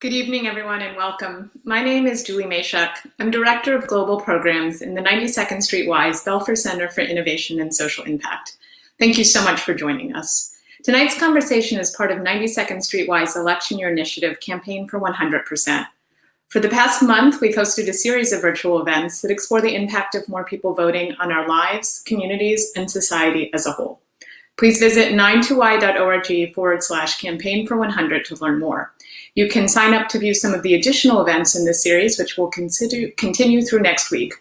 Good evening, everyone, and welcome. My name is Julie Mashuk. I'm Director of Global Programs in the 92nd Street Wise Belfer Center for Innovation and Social Impact. Thank you so much for joining us. Tonight's conversation is part of 92nd Street Wise Election Year Initiative Campaign for 100%. For the past month, we've hosted a series of virtual events that explore the impact of more people voting on our lives, communities, and society as a whole. Please visit 92y.org/campaign for 100 to learn more. You can sign up to view some of the additional events in this series, which will continue through next week.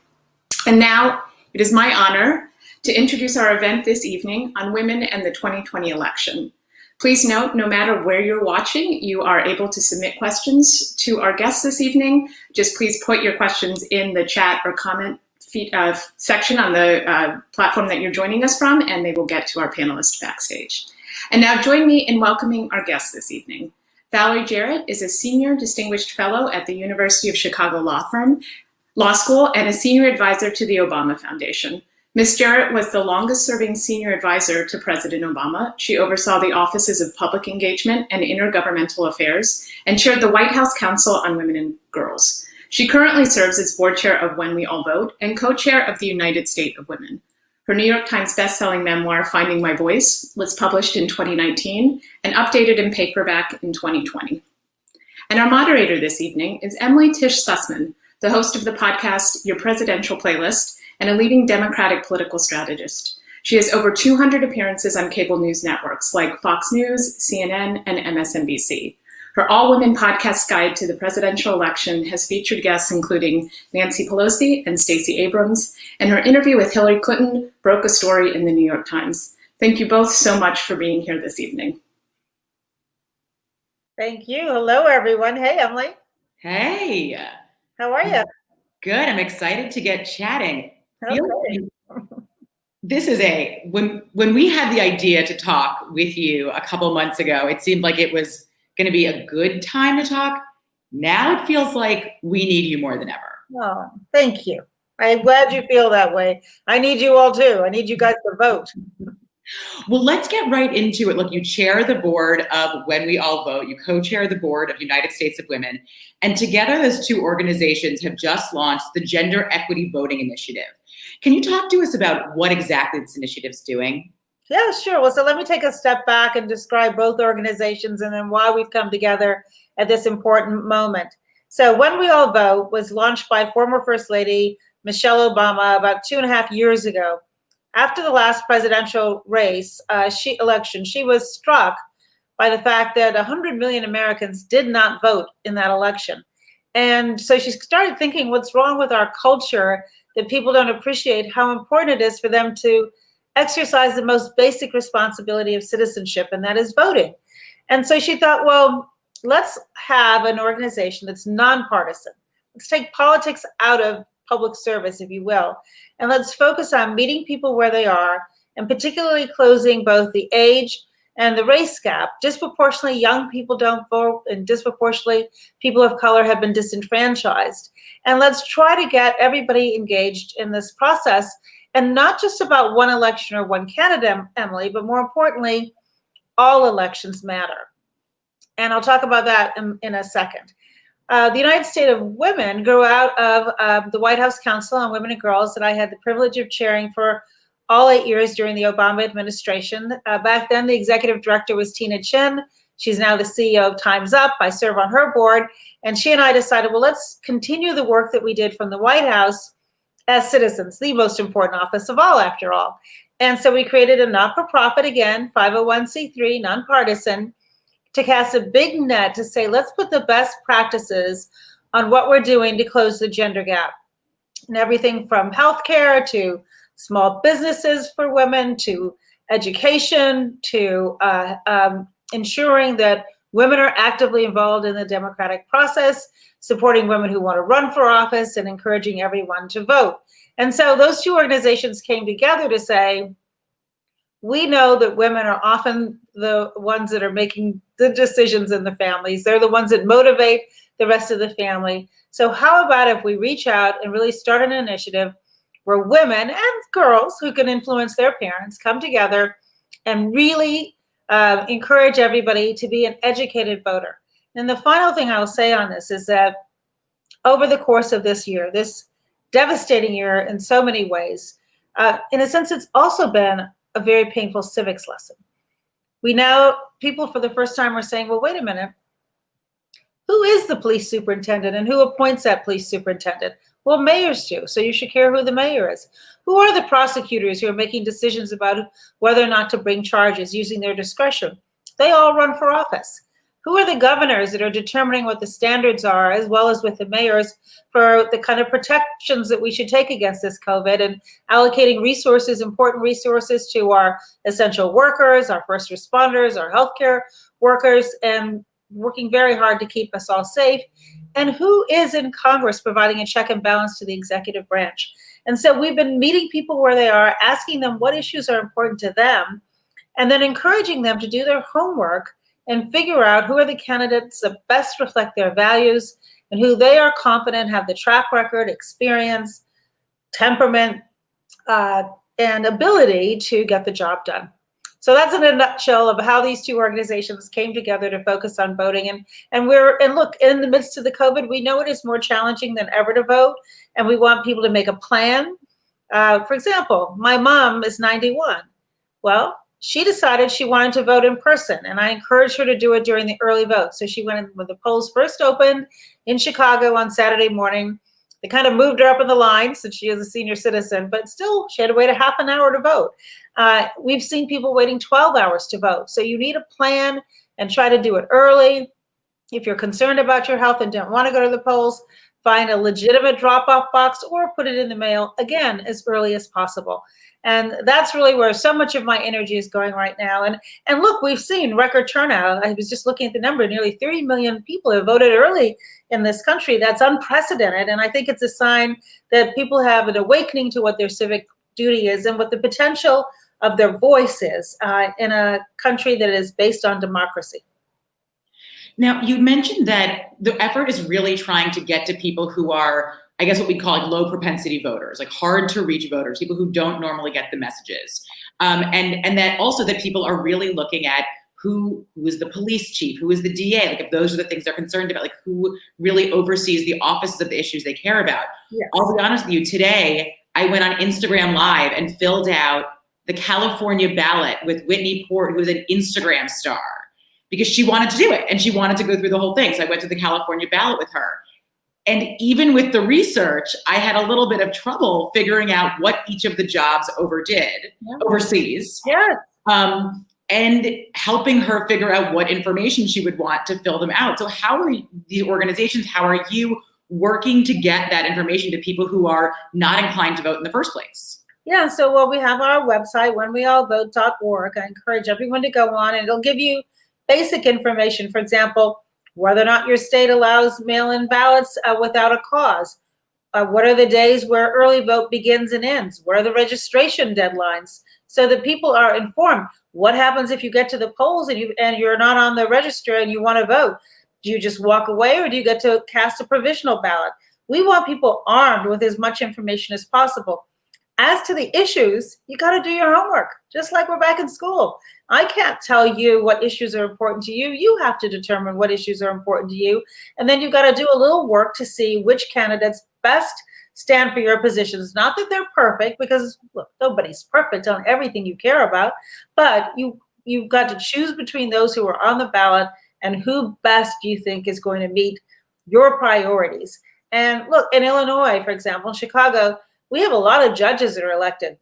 And now, it is my honor to introduce our event this evening on women and the 2020 election. Please note, no matter where you're watching, you are able to submit questions to our guests this evening. Just please put your questions in the chat or comment section on the platform that you're joining us from, and they will get to our panelists backstage. And now join me in welcoming our guests this evening. Valerie Jarrett is a Senior Distinguished Fellow at the University of Chicago Law School and a Senior Advisor to the Obama Foundation. Ms. Jarrett was the longest-serving Senior Advisor to President Obama. She oversaw the Offices of Public Engagement and Intergovernmental Affairs and chaired the White House Council on Women and Girls. She currently serves as board chair of When We All Vote and co-chair of the United State of Women. Her New York Times bestselling memoir, Finding My Voice, was published in 2019 and updated in paperback in 2020. And our moderator this evening is Emily Tisch Sussman, the host of the podcast Your Presidential Playlist and a leading Democratic political strategist. She has over 200 appearances on cable news networks like Fox News, CNN, and MSNBC. Her all-women podcast guide to the presidential election has featured guests including Nancy Pelosi and Stacey Abrams, and her interview with Hillary Clinton broke a story in the New York Times. Thank you both so much for being here this evening. Thank you. Hello, everyone. Hey, Emily. Hey. How are you? Good. I'm excited to get chatting. Okay. This is when we had the idea to talk with you a couple months ago, it seemed like it was going to be a good time to talk. Now it feels like we need you more than ever. Oh, thank you. I'm glad you feel that way. I need you all too. I need you guys to vote. Well, let's get right into it. Look, you chair the board of When We All Vote. You co-chair the board of United States of Women. And together, those two organizations have just launched the Gender Equity Voting Initiative. Can you talk to us about what exactly this initiative is doing? Yeah, sure. Well, so let me take a step back and describe both organizations and then why we've come together at this important moment. So When We All Vote was launched by former First Lady Michelle Obama about 2.5 years ago. After the last presidential election, she was struck by the fact that 100 million Americans did not vote in that election. And so she started thinking, what's wrong with our culture that people don't appreciate how important it is for them to exercise the most basic responsibility of citizenship, and that is voting. And so she thought, well, let's have an organization that's nonpartisan. Let's take politics out of public service, if you will, and let's focus on meeting people where they are, and particularly closing both the age and the race gap. Disproportionately young people don't vote, and disproportionately people of color have been disenfranchised. And let's try to get everybody engaged in this process, and not just about one election or one candidate, Emily, but more importantly, all elections matter. And I'll talk about that in a second. The United States of Women grew out of the White House Council on Women and Girls that I had the privilege of chairing for all 8 years during the Obama administration. Back then, the executive director was Tina Chin. She's now the CEO of Time's Up. I serve on her board. And she and I decided, well, let's continue the work that we did from the White House as citizens, the most important office of all, after all. And so we created a not-for-profit, again, 501c3, nonpartisan, to cast a big net to say, let's put the best practices on what we're doing to close the gender gap. And everything from healthcare to small businesses for women to education to ensuring that women are actively involved in the democratic process, supporting women who want to run for office, and encouraging everyone to vote. And so those two organizations came together to say, we know that women are often the ones that are making the decisions in the families. They're the ones that motivate the rest of the family. So how about if we reach out and really start an initiative where women and girls who can influence their parents come together and really encourage everybody to be an educated voter. And the final thing I'll say on this is that over the course of this year, this devastating year in so many ways, in a sense, it's also been a very painful civics lesson. We now, people for the first time are saying, well, wait a minute, who is the police superintendent and who appoints that police superintendent? Well, mayors do, so you should care who the mayor is. Who are the prosecutors who are making decisions about whether or not to bring charges using their discretion? They all run for office. Who are the governors that are determining what the standards are, as well as with the mayors, for the kind of protections that we should take against this COVID, and allocating resources, important resources, to our essential workers, our first responders, our healthcare workers, and working very hard to keep us all safe? And who is in Congress providing a check and balance to the executive branch? And so we've been meeting people where they are, asking them what issues are important to them, and then encouraging them to do their homework and figure out who are the candidates that best reflect their values and who they are confident have the track record, experience, temperament, and ability to get the job done. So that's in a nutshell of how these two organizations came together to focus on voting. And look, in the midst of the COVID, we know it is more challenging than ever to vote, and we want people to make a plan. For example, my mom is 91. Well, she decided she wanted to vote in person, and I encouraged her to do it during the early vote. So she went in when the polls first opened in Chicago on Saturday morning. They kind of moved her up in the line since she is a senior citizen, but still she had to wait a half an hour to vote. We've seen people waiting 12 hours to vote. So you need a plan and try to do it early. If you're concerned about your health and don't want to go to the polls, find a legitimate drop-off box or put it in the mail, again, as early as possible. And that's really where so much of my energy is going right now. And look, we've seen record turnout. I was just looking at the number, nearly 30 million people have voted early in this country. That's unprecedented. And I think it's a sign that people have an awakening to what their civic duty is and what the potential of their voice is in a country that is based on democracy. Now, you mentioned that the effort is really trying to get to people who are, I guess, what we call low propensity voters, like hard to reach voters, people who don't normally get the messages. And that also that people are really looking at who is the police chief, who is the DA, like if those are the things they're concerned about, like who really oversees the offices of the issues they care about. Yes. I'll be honest with you, today I went on Instagram Live and filled out the California ballot with Whitney Port, who is an Instagram star, because she wanted to do it and she wanted to go through the whole thing. So I went to the California ballot with her. And even with the research, I had a little bit of trouble figuring out what each of the jobs oversees. Yes. And helping her figure out what information she would want to fill them out. So how are the organizations, how are you working to get that information to people who are not inclined to vote in the first place? Yeah, so we have our website, whenweallvote.org. I encourage everyone to go on, and it'll give you basic information. For example, whether or not your state allows mail-in ballots without a cause. What are the days where early vote begins and ends? What are the registration deadlines? So that people are informed. What happens if you get to the polls and you're not on the register and you want to vote? Do you just walk away, or do you get to cast a provisional ballot? We want people armed with as much information as possible. As to the issues, you got to do your homework, just like we're back in school. I can't tell you what issues are important to you. You have to determine what issues are important to you. And then you got to do a little work to see which candidates best stand for your positions. Not that they're perfect, because look, nobody's perfect on everything you care about, but you've got to choose between those who are on the ballot and who best you think is going to meet your priorities. And look, in Illinois, for example, in Chicago, we have a lot of judges that are elected. It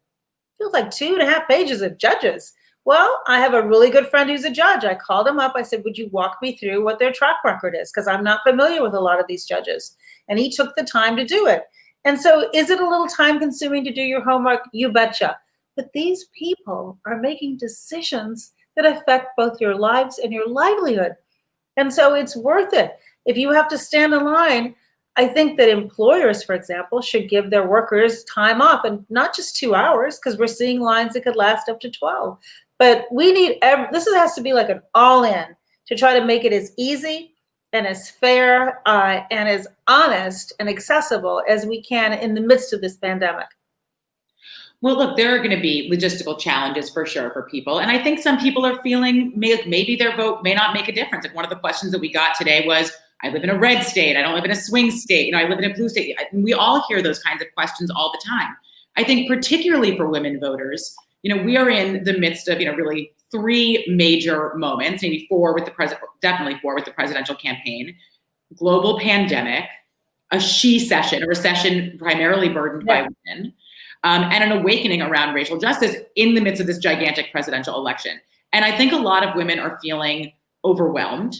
feels like 2.5 pages of judges. Well, I have a really good friend who's a judge. I called him up. I said, would you walk me through what their track record is? Because I'm not familiar with a lot of these judges. And he took the time to do it. And so is it a little time consuming to do your homework? You betcha. But these people are making decisions that affect both your lives and your livelihood. And so it's worth it. If you have to stand in line, I think that employers, for example, should give their workers time off, and not just 2 hours, because we're seeing lines that could last up to 12. But we need, this has to be like an all-in to try to make it as easy and as fair and as honest and accessible as we can in the midst of this pandemic. Well, look, there are going to be logistical challenges for sure for people. And I think some people are feeling maybe their vote may not make a difference. Like one of the questions that we got today was, I live in a red state. I don't live in a swing state. I live in a blue state. We all hear those kinds of questions all the time. I think particularly for women voters, we are in the midst of, really three major moments, maybe definitely four with the presidential campaign: global pandemic, a recession primarily burdened by women, and an awakening around racial justice in the midst of this gigantic presidential election. And I think a lot of women are feeling overwhelmed.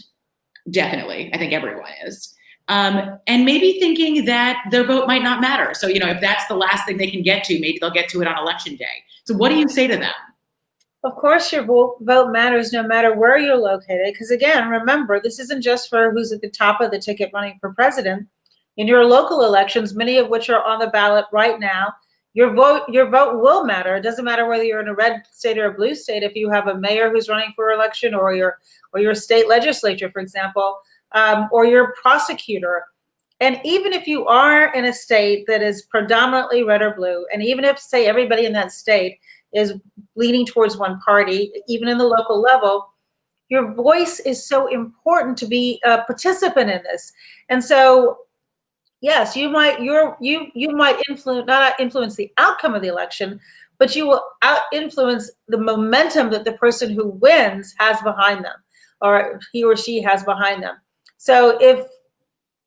Definitely. I think everyone is. And maybe thinking that their vote might not matter. So, if that's the last thing they can get to, maybe they'll get to it on election day. So what do you say to them? Of course, your vote matters no matter where you're located. Because again, remember, this isn't just for who's at the top of the ticket running for president. In your local elections, many of which are on the ballot right now, your vote will matter. It doesn't matter whether you're in a red state or a blue state. If you have a mayor who's running for election, or your state legislature, for example, or your prosecutor. And even if you are in a state that is predominantly red or blue, and even if, say, everybody in that state is leaning towards one party, even in the local level, your voice is so important to be a participant in this. And so, yes, you might not influence the outcome of the election, but you will influence the momentum that the person who wins has behind them, or he or she has behind them. So if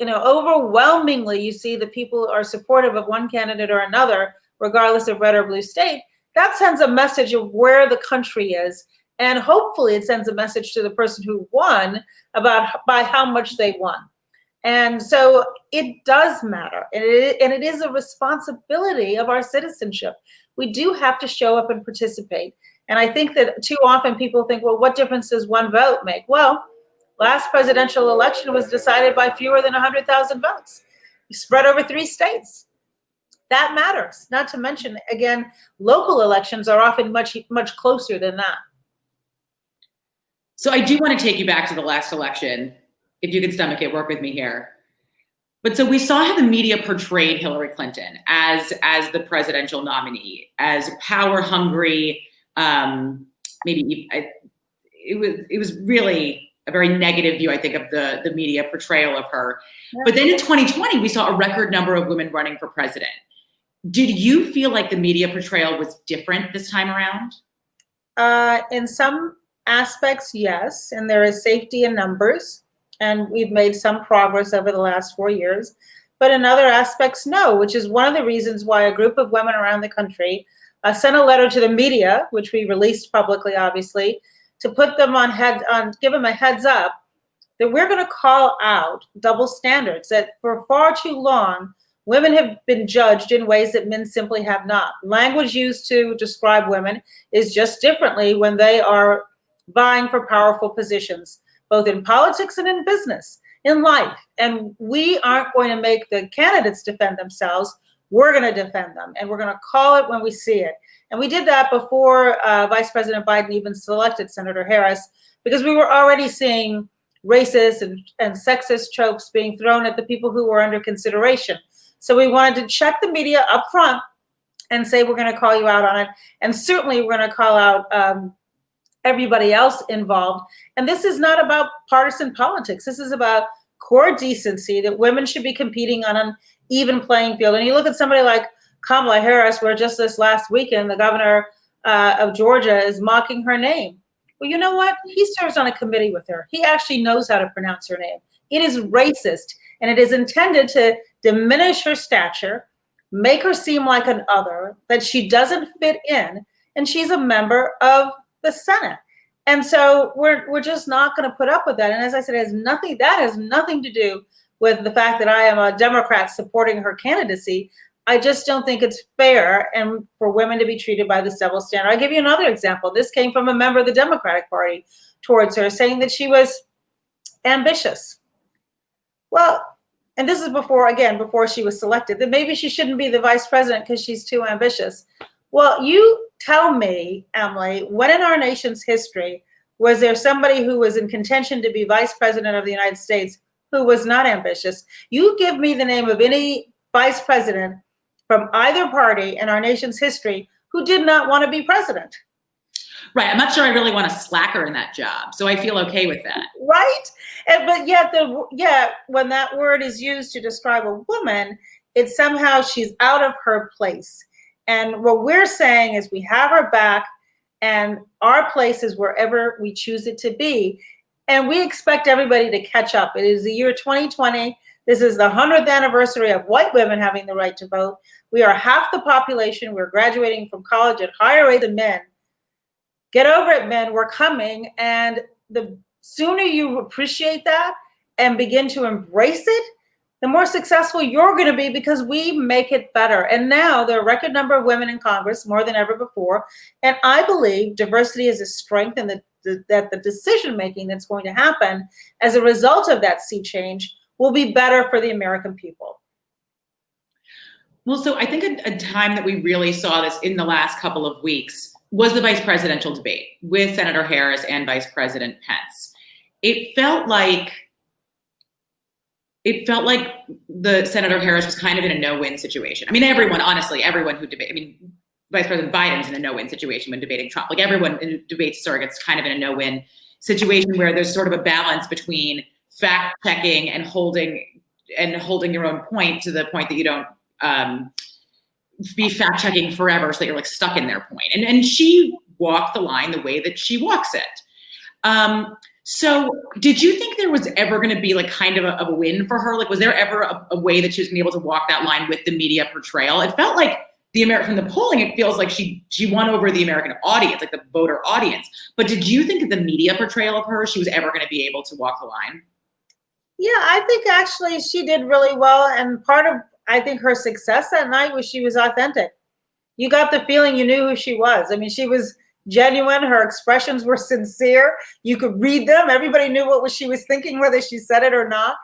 overwhelmingly you see that people are supportive of one candidate or another, regardless of red or blue state, that sends a message of where the country is, and hopefully it sends a message to the person who won by how much they won. And so it does matter, and it is a responsibility of our citizenship. We do have to show up and participate. And I think that too often people think, well, what difference does one vote make? Well, last presidential election was decided by fewer than 100,000 votes, spread over 3 states. That matters. Not to mention, again, local elections are often much, much closer than that. So I do want to take you back to the last election. If you can stomach it, work with me here. But so we saw how the media portrayed Hillary Clinton as the presidential nominee, as power hungry. It was really a very negative view, I think, of the media portrayal of her. Yeah. But then in 2020, we saw a record number of women running for president. Did you feel like the media portrayal was different this time around? In some aspects, yes. And there is safety in numbers. And we've made some progress over the last 4 years. But in other aspects, no, which is one of the reasons why a group of women around the country sent a letter to the media, which we released publicly, obviously, to put them give them a heads up that we're going to call out double standards, that for far too long, women have been judged in ways that men simply have not. Language used to describe women is just differently when they are vying for powerful positions, both in politics and in business, in life. And we aren't going to make the candidates defend themselves. We're going to defend them, and we're going to call it when we see it. And we did that before Vice President Biden even selected Senator Harris, because we were already seeing racist and sexist tropes being thrown at the people who were under consideration. So we wanted to check the media up front and say, we're going to call you out on it. And certainly we're going to call out everybody else involved. And this is not about partisan politics. This is about core decency, that women should be competing on an even playing field. And you look at somebody like Kamala Harris, where just this last weekend, the governor of Georgia is mocking her name. Well, you know what? He serves on a committee with her. He actually knows how to pronounce her name. It is racist, and it is intended to diminish her stature, make her seem like an other, that she doesn't fit in, and she's a member of the Senate. And so we're just not going to put up with that. And as I said, that has nothing to do with the fact that I am a Democrat supporting her candidacy. I just don't think it's fair and for women to be treated by this double standard. I'll give you another example. This came from a member of the Democratic Party towards her, saying that she was ambitious. Well, and this is before she was selected, that maybe she shouldn't be the vice president because she's too ambitious. Well, you tell me, Emily, when in our nation's history was there somebody who was in contention to be vice president of the United States who was not ambitious? You give me the name of any vice president from either party in our nation's history who did not want to be president. Right. I'm not sure I really want a slacker in that job. So I feel okay with that. Right? But yet when that word is used to describe a woman, it's somehow she's out of her place. And what we're saying is we have her back, and our place is wherever we choose it to be. And we expect everybody to catch up. It is the year 2020. This is the 100th anniversary of white women having the right to vote. We are half the population. We're graduating from college at higher rate than men. Get over it, men. We're coming. And the sooner you appreciate that and begin to embrace it, the more successful you're going to be, because we make it better. And now there are a record number of women in Congress, more than ever before. And I believe diversity is a strength, and that the decision-making that's going to happen as a result of that sea change will be better for the American people. Well, so I think a time that we really saw this in the last couple of weeks was the vice presidential debate with Senator Harris and Vice President Pence. It felt like the Senator Harris was kind of in a no-win situation. I mean, everyone who debated, I mean, Vice President Biden's in a no-win situation when debating Trump. Like, everyone who debates surrogates kind of in a no-win situation where there's sort of a balance between fact-checking and holding your own point to the point that you don't be fact-checking forever, so that you're like stuck in their point. And she walked the line the way that she walks it. So did you think there was ever going to be like kind of a win for her? Like, was there ever a way that she was going to be able to walk that line with the media portrayal? It felt like from the polling, it feels like she won over the American audience, like the voter audience. But did you think that the media portrayal of her, she was ever going to be able to walk the line? Yeah, I think actually she did really well. And part of, I think, her success that night was she was authentic. You got the feeling you knew who she was. I mean, she was genuine. Her expressions were sincere. You could read them. Everybody knew what she was thinking, whether she said it or not.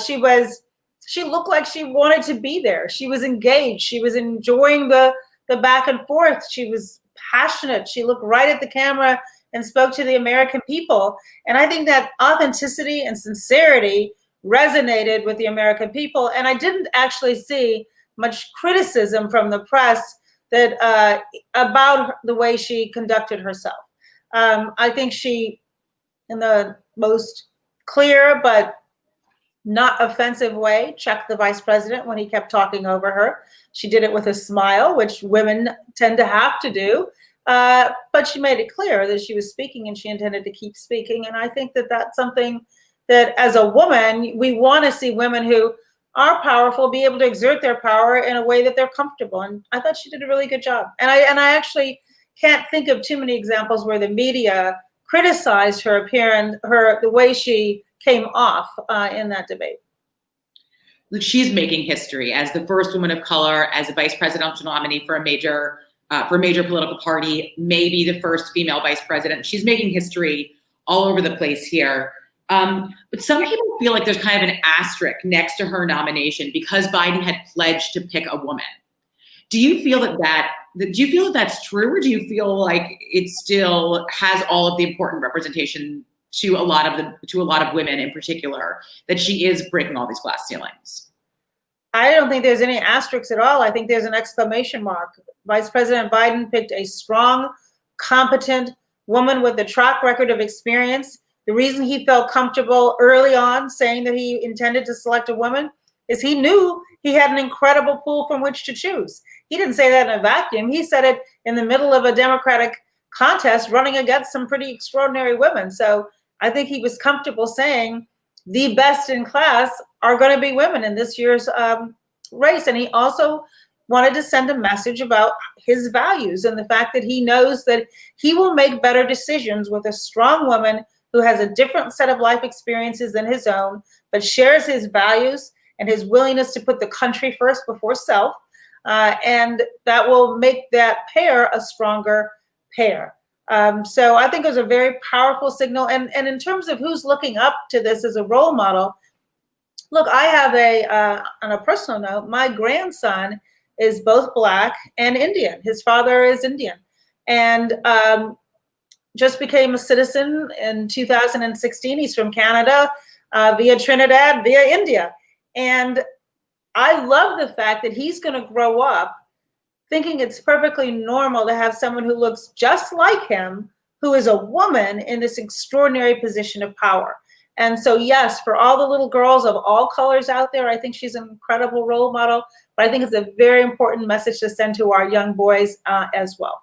She looked like she wanted to be there. She was engaged. She was enjoying the back and forth. She was passionate. She looked right at the camera and spoke to the American people. And I think that authenticity and sincerity resonated with the American people. And I didn't actually see much criticism from the press that about the way she conducted herself. I think she, in the most clear but not offensive way, checked the vice president when he kept talking over her. She did it with a smile, which women tend to have to do. But she made it clear that she was speaking and she intended to keep speaking. And I think that that's something that, as a woman, we want to see women who are powerful be able to exert their power in a way that they're comfortable. And I thought she did a really good job. And I actually can't think of too many examples where the media criticized her appearance, the way she came off in that debate. She's making history as the first woman of color, as a vice presidential nominee for a major political party, maybe the first female vice president. She's making history all over the place here. But some people feel like there's kind of an asterisk next to her nomination because Biden had pledged to pick a woman. Do you feel that that's true, or do you feel like it still has all of the important representation to a lot of women in particular, that she is breaking all these glass ceilings? I don't think there's any asterisks at all. I think there's an exclamation mark. Vice President Biden picked a strong, competent woman with a track record of experience. The reason he felt comfortable early on saying that he intended to select a woman is he knew he had an incredible pool from which to choose. He didn't say that in a vacuum. He said it in the middle of a Democratic contest running against some pretty extraordinary women. So I think he was comfortable saying the best in class are going to be women in this year's race. And he also wanted to send a message about his values and the fact that he knows that he will make better decisions with a strong woman who has a different set of life experiences than his own, but shares his values and his willingness to put the country first before self. And that will make that pair a stronger pair. So I think it was a very powerful signal. And in terms of who's looking up to this as a role model, look, I have on a personal note, my grandson is both Black and Indian. His father is Indian. And just became a citizen in 2016. He's from Canada, via Trinidad, via India. And I love the fact that he's going to grow up thinking it's perfectly normal to have someone who looks just like him, who is a woman in this extraordinary position of power. And so, yes, for all the little girls of all colors out there, I think she's an incredible role model. But I think it's a very important message to send to our young boys as well.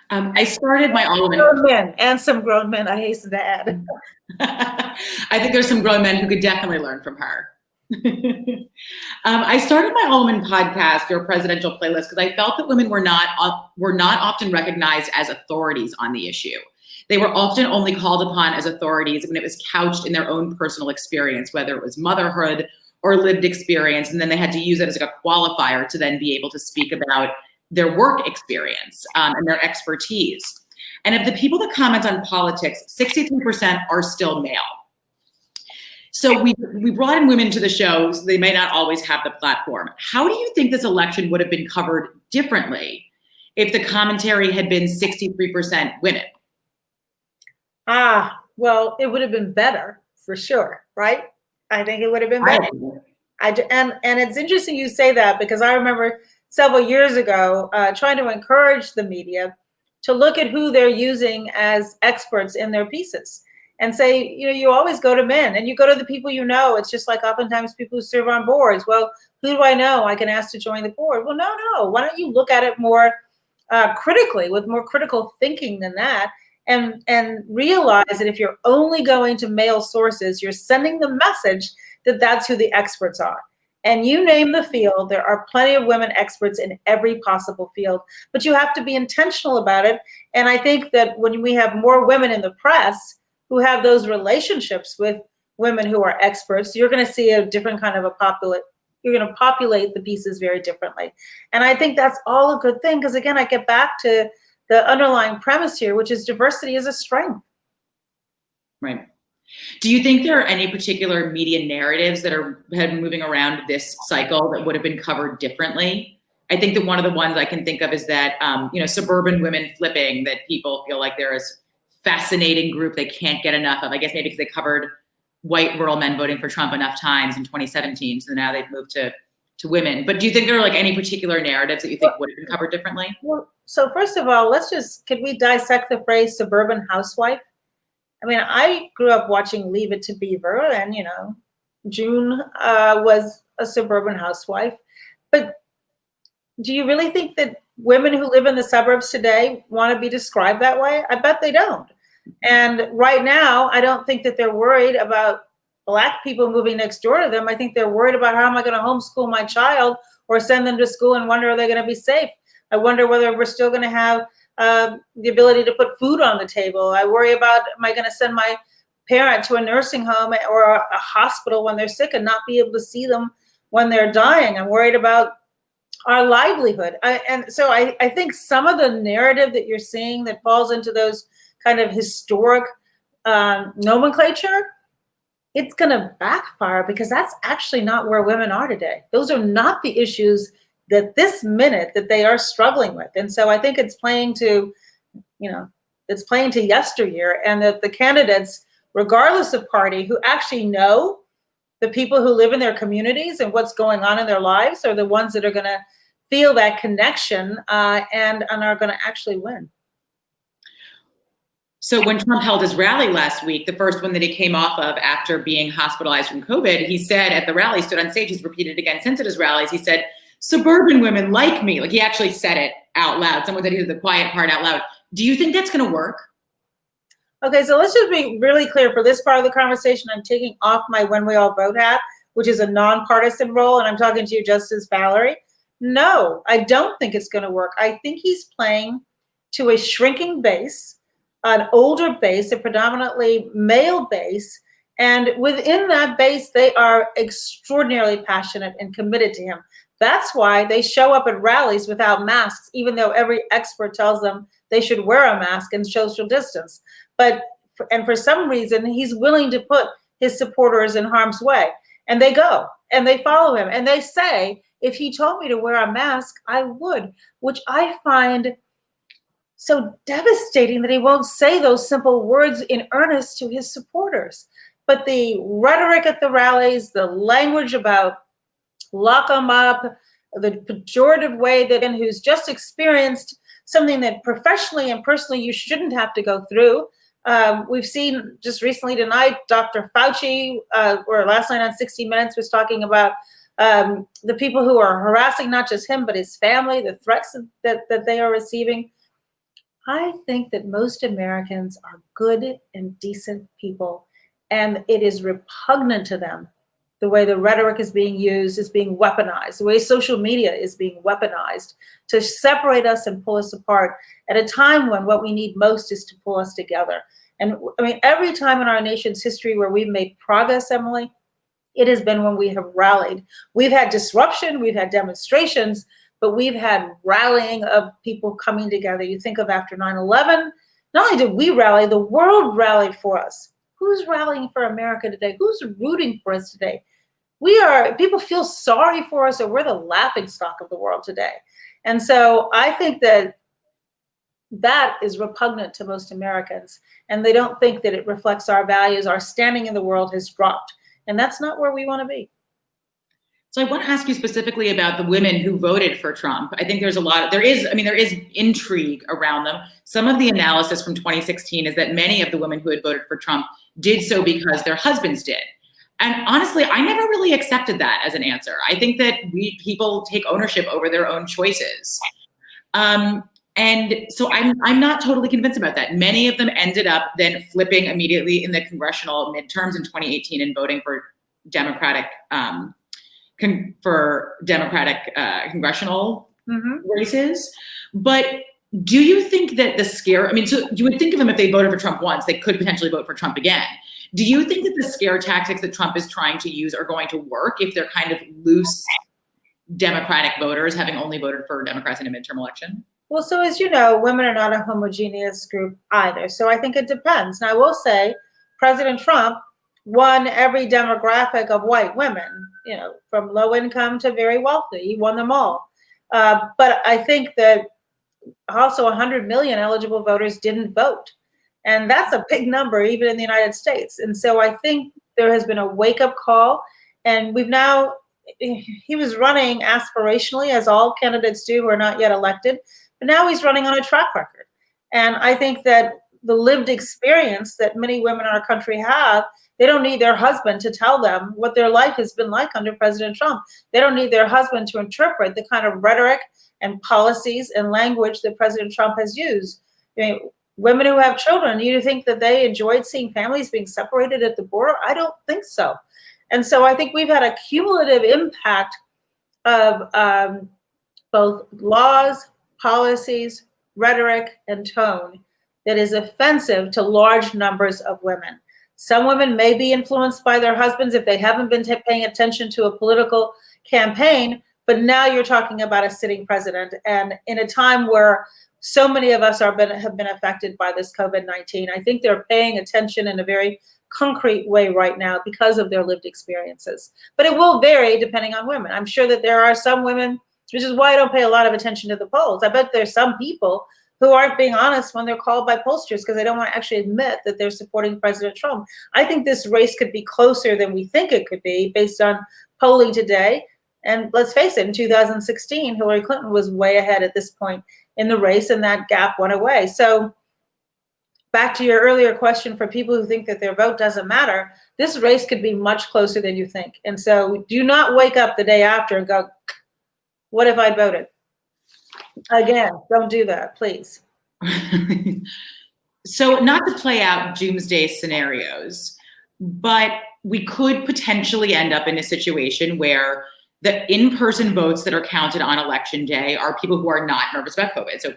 I started my all-women. Grown men and some grown men, I hasten to add. I think there's some grown men who could definitely learn from her. I started my all-women podcast, Your Presidential Playlist, because I felt that women were not often recognized as authorities on the issue. They were often only called upon as authorities when it was couched in their own personal experience, whether it was motherhood or lived experience, and then they had to use it as like a qualifier to then be able to speak about their work experience and their expertise. And of the people that comment on politics, 63% are still male. So we brought in women to the show, so they may not always have the platform. How do you think this election would have been covered differently if the commentary had been 63% women? Well, it would have been better for sure, right? I think it would have been better. And it's interesting you say that, because I remember several years ago trying to encourage the media to look at who they're using as experts in their pieces and say, you always go to men and you go to the people you know. It's just like oftentimes people who serve on boards. Well, who do I know I can ask to join the board? Well, no. Why don't you look at it more critically, with more critical thinking than that? And realize that if you're only going to male sources, you're sending the message that that's who the experts are. And you name the field, there are plenty of women experts in every possible field, but you have to be intentional about it. And I think that when we have more women in the press who have those relationships with women who are experts, you're going to see a different kind of you're going to populate the pieces very differently. And I think that's all a good thing, because again, I get back to the underlying premise here, which is diversity is a strength. Right. Do you think there are any particular media narratives that have been moving around this cycle that would have been covered differently? I think that one of the ones I can think of is that, suburban women flipping, that people feel like they're this fascinating group they can't get enough of. I guess maybe because they covered white rural men voting for Trump enough times in 2017, so now they've moved to women. But do you think there are like any particular narratives that you think would have been covered differently? Well, so first of all, could we dissect the phrase suburban housewife? I mean, I grew up watching Leave It to Beaver, and, June was a suburban housewife. But do you really think that women who live in the suburbs today want to be described that way? I bet they don't. And right now, I don't think that they're worried about Black people moving next door to them. I think they're worried about, how am I going to homeschool my child or send them to school, and wonder, are they going to be safe? I wonder whether we're still going to have the ability to put food on the table. I worry about, am I going to send my parent to a nursing home or a hospital when they're sick and not be able to see them when they're dying? I'm worried about our livelihood. So I think some of the narrative that you're seeing that falls into those kind of historic nomenclature, it's going to backfire, because that's actually not where women are today. Those are not the issues that this minute that they are struggling with. And so I think it's playing to yesteryear, and that the candidates, regardless of party, who actually know the people who live in their communities and what's going on in their lives, are the ones that are going to feel that connection and are going to actually win. So when Trump held his rally last week, the first one that he came off of after being hospitalized from COVID, he said at the rally, stood on stage, he's repeated again since at his rallies, he said, suburban women like me. Like, he actually said it out loud. Someone said he did the quiet part out loud. Do you think that's going to work? Okay, so let's just be really clear. For this part of the conversation, I'm taking off my When We All Vote hat, which is a nonpartisan role, and I'm talking to you just as Valerie. No, I don't think it's going to work. I think he's playing to a shrinking base, an older base, a predominantly male base, and within that base, they are extraordinarily passionate and committed to him. That's why they show up at rallies without masks, even though every expert tells them they should wear a mask and social distance. And for some reason, he's willing to put his supporters in harm's way. And they go and they follow him and they say, if he told me to wear a mask, I would, which I find so devastating, that he won't say those simple words in earnest to his supporters. But the rhetoric at the rallies, the language about lock them up, the pejorative way that who's just experienced something that professionally and personally you shouldn't have to go through. We've seen just recently tonight, Dr. Fauci, or last night on 60 Minutes, was talking about the people who are harassing not just him, but his family, the threats that they are receiving. I think that most Americans are good and decent people, and it is repugnant to them the way the rhetoric is being used, is being weaponized, the way social media is being weaponized to separate us and pull us apart at a time when what we need most is to pull us together. And I mean, every time in our nation's history where we've made progress, Emily, it has been when we have rallied. We've had disruption, we've had demonstrations, but we've had rallying of people coming together. You think of after 9/11, not only did we rally, the world rallied for us. Who's rallying for America today? Who's rooting for us today? People feel sorry for us, or we're the laughing stock of the world today. And so I think that is repugnant to most Americans, and they don't think that it reflects our values. Our standing in the world has dropped, and that's not where we want to be. So I want to ask you specifically about the women who voted for Trump. I think there is intrigue around them. Some of the analysis from 2016 is that many of the women who had voted for Trump did so because their husbands did. And honestly, I never really accepted that as an answer. I think that people take ownership over their own choices. And so I'm not totally convinced about that. Many of them ended up then flipping immediately in the congressional midterms in 2018 and voting for Democratic congressional races. But do you think that so you would think of them, if they voted for Trump once, they could potentially vote for Trump again. Do you think that the scare tactics that Trump is trying to use are going to work if they're kind of loose Democratic voters, having only voted for Democrats in a midterm election? Well, so as you know, women are not a homogeneous group either. So I think it depends. Now, I will say President Trump won every demographic of white women, from low income to very wealthy. He won them all. But I think that also 100 million eligible voters didn't vote. And that's a big number, even in the United States. And so I think there has been a wake-up call. And he was running aspirationally, as all candidates do who are not yet elected. But now he's running on a track record. And I think that the lived experience that many women in our country have, they don't need their husband to tell them what their life has been like under President Trump. They don't need their husband to interpret the kind of rhetoric and policies and language that President Trump has used. Women who have children, you think that they enjoyed seeing families being separated at the border? I don't think so. And so I think we've had a cumulative impact of both laws, policies, rhetoric, and tone that is offensive to large numbers of women. Some women may be influenced by their husbands if they haven't been paying attention to a political campaign, but now you're talking about a sitting president. And in a time where so many of us have been affected by this COVID-19, I think they're paying attention in a very concrete way right now because of their lived experiences. But it will vary depending on women. I'm sure that there are some women, which is why I don't pay a lot of attention to the polls. I bet there's some people who aren't being honest when they're called by pollsters because they don't want to actually admit that they're supporting President Trump. I think this race could be closer than we think it could be based on polling today. And let's face it, in 2016, Hillary Clinton was way ahead at this point in the race, and that gap went away. So back to your earlier question, for people who think that their vote doesn't matter, this race could be much closer than you think. And so do not wake up the day after and go, what if I voted? Again, don't do that, please. So not to play out doomsday scenarios, but we could potentially end up in a situation where the in-person votes that are counted on election day are people who are not nervous about COVID. So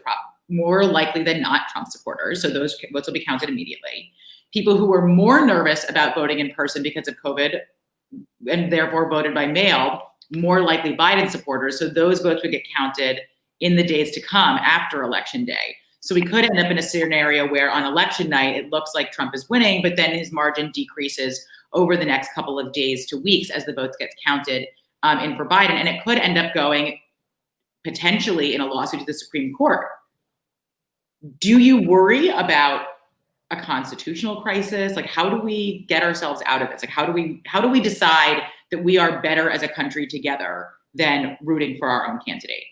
more likely than not Trump supporters. So those votes will be counted immediately. People who were more nervous about voting in person because of COVID and therefore voted by mail, more likely Biden supporters. So those votes would get counted in the days to come after election day. So we could end up in a scenario where on election night, it looks like Trump is winning, but then his margin decreases over the next couple of days to weeks as the votes get counted in for Biden. And it could end up going potentially in a lawsuit to the Supreme Court. Do you worry about a constitutional crisis? Like, how do we get ourselves out of this? Like, how do we decide that we are better as a country together than rooting for our own candidate.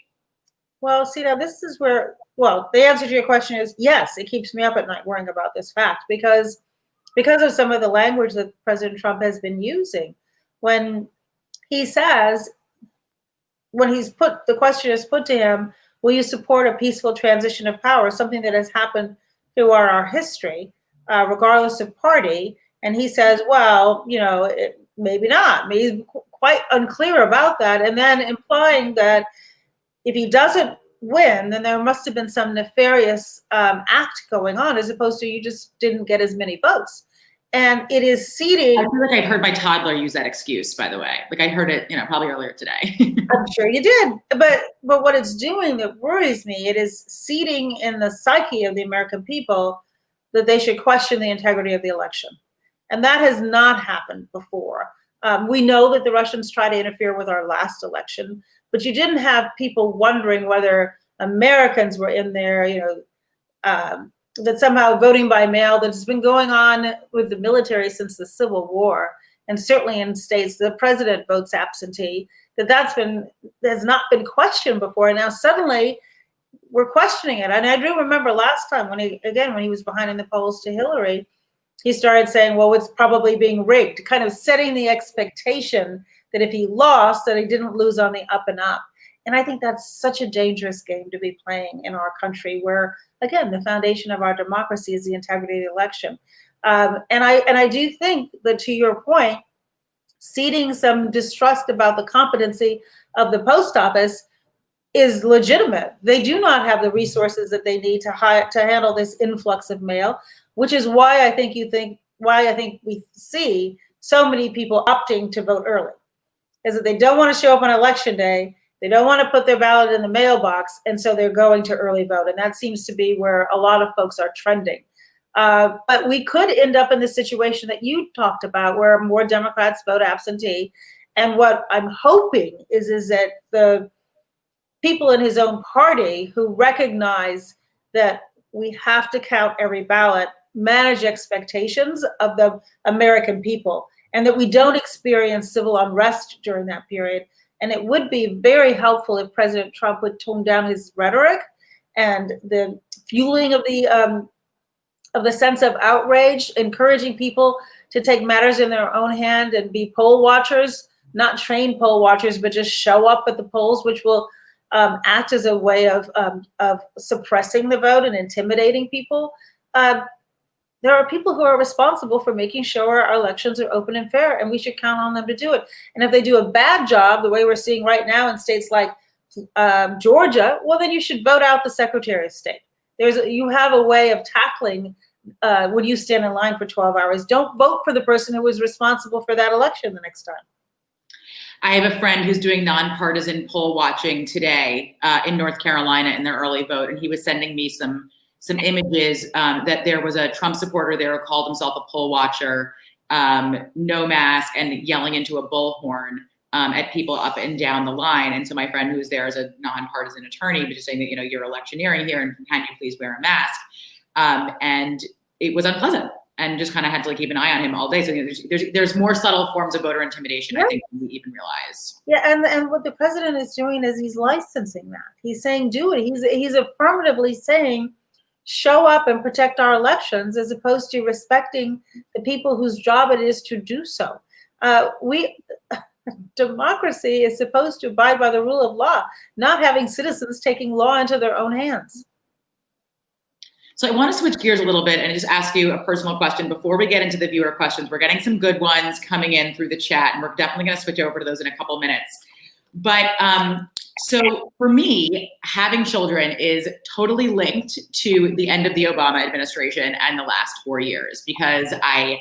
Well, see, now this is where, well, the answer to your question is yes, it keeps me up at night worrying about this fact because of some of the language that President Trump has been using. When he says, when the question is put to him, will you support a peaceful transition of power, something that has happened throughout our history, regardless of party? And he says, well, maybe not. He's quite unclear about that. And then implying that if he doesn't win, then there must have been some nefarious act going on, as opposed to you just didn't get as many votes. And it is seeding. I feel like I've heard my toddler use that excuse, by the way. Like I heard it, probably earlier today. I'm sure you did. But what it's doing that worries me, it is seeding in the psyche of the American people that they should question the integrity of the election. And that has not happened before. We know that the Russians tried to interfere with our last election, but you didn't have people wondering whether Americans were in there, that somehow voting by mail that's been going on with the military since the Civil War, and certainly in states the president votes absentee, has not been questioned before. And now suddenly we're questioning it. And I do remember last time when he was behind in the polls to Hillary, he started saying, well, it's probably being rigged, kind of setting the expectation that if he lost, that he didn't lose on the up and up. And I think that's such a dangerous game to be playing in our country where, again, the foundation of our democracy is the integrity of the election. And I do think that, to your point, seeding some distrust about the competency of the post office is legitimate. They do not have the resources that they need to handle this influx of mail, which is why I think we see so many people opting to vote early, is that they don't want to show up on election day. They don't want to put their ballot in the mailbox, and so they're going to early vote. And that seems to be where a lot of folks are trending. But we could end up in the situation that you talked about, where more Democrats vote absentee. And what I'm hoping is that the people in his own party who recognize that we have to count every ballot manage expectations of the American people, and that we don't experience civil unrest during that period. And it would be very helpful if President Trump would tone down his rhetoric and the fueling of the sense of outrage, encouraging people to take matters in their own hand and be poll watchers, not trained poll watchers, but just show up at the polls, which will act as a way of suppressing the vote and intimidating people. There are people who are responsible for making sure our elections are open and fair, and we should count on them to do it. And if they do a bad job, the way we're seeing right now in states like Georgia, well, then you should vote out the Secretary of State. You have a way of tackling when you stand in line for 12 hours. Don't vote for the person who was responsible for that election the next time. I have a friend who's doing nonpartisan poll watching today in North Carolina in their early vote, and he was sending me some images that there was a Trump supporter there who called himself a poll watcher, no mask, and yelling into a bullhorn at people up and down the line. And so my friend who's there is a nonpartisan attorney, but just saying that, you're electioneering here, and can you please wear a mask? And it was unpleasant, and just kind of had to keep an eye on him all day. So there's more subtle forms of voter intimidation, right? I think, than we even realize. Yeah, and what the president is doing is he's licensing that. He's saying, do it. He's affirmatively saying, show up and protect our elections, as opposed to respecting the people whose job it is to do so. Democracy is supposed to abide by the rule of law, not having citizens taking law into their own hands. So I want to switch gears a little bit and just ask you a personal question before we get into the viewer questions. We're getting some good ones coming in through the chat, and we're definitely going to switch over to those in a couple minutes. But so for me, having children is totally linked to the end of the Obama administration and the last 4 years, because I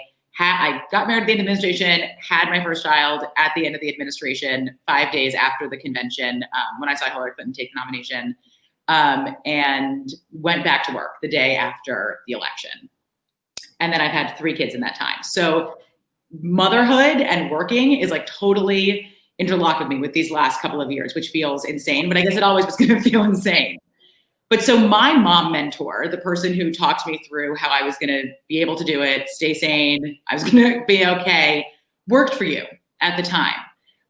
got married at the end of the administration, had my first child at the end of the administration, 5 days after the convention, when I saw Hillary Clinton take the nomination, and went back to work the day after the election. And then I've had 3 kids in that time. So motherhood and working is totally interlocked with me with these last couple of years, which feels insane, but I guess it always was going to feel insane. But so my mom mentor, the person who talked me through how I was going to be able to do it, stay sane, I was going to be okay, worked for you at the time.